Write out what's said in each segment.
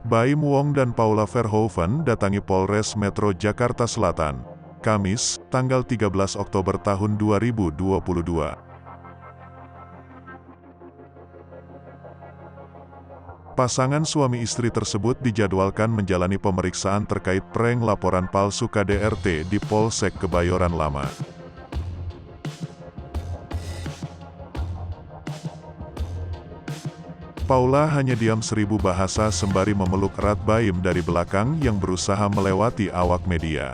Baim Wong dan Paula Verhoeven datangi Polres Metro Jakarta Selatan, Kamis, tanggal 13 Oktober tahun 2022. Pasangan suami istri tersebut dijadwalkan menjalani pemeriksaan terkait prank laporan palsu KDRT di Polsek Kebayoran Lama. Paula hanya diam 1000 bahasa sembari memeluk erat Baim dari belakang yang berusaha melewati awak media.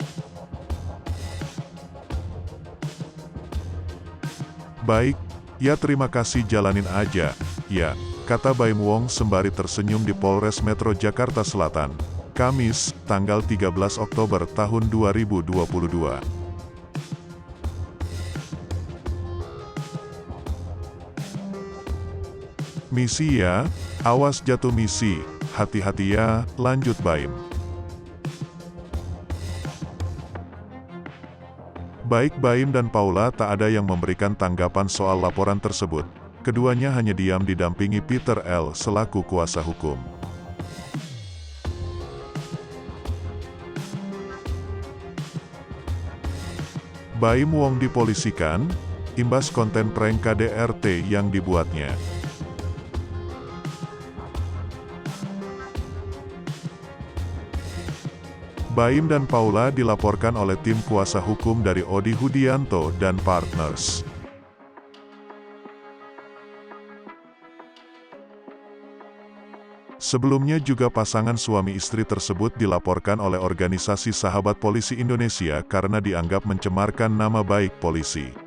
"Baik, ya terima kasih, jalanin aja, ya," kata Baim Wong sembari tersenyum di Polres Metro Jakarta Selatan, Kamis, tanggal 13 Oktober tahun 2022. "Misi ya, awas jatuh misi, hati-hati ya," lanjut Baim. Baik Baim dan Paula tak ada yang memberikan tanggapan soal laporan tersebut. Keduanya hanya diam didampingi Peter L. selaku kuasa hukum. Baim Wong dipolisikan, imbas konten prank KDRT yang dibuatnya. Baim dan Paula dilaporkan oleh tim kuasa hukum dari Odi Hudianto dan Partners. Sebelumnya juga pasangan suami istri tersebut dilaporkan oleh organisasi Sahabat Polisi Indonesia karena dianggap mencemarkan nama baik polisi.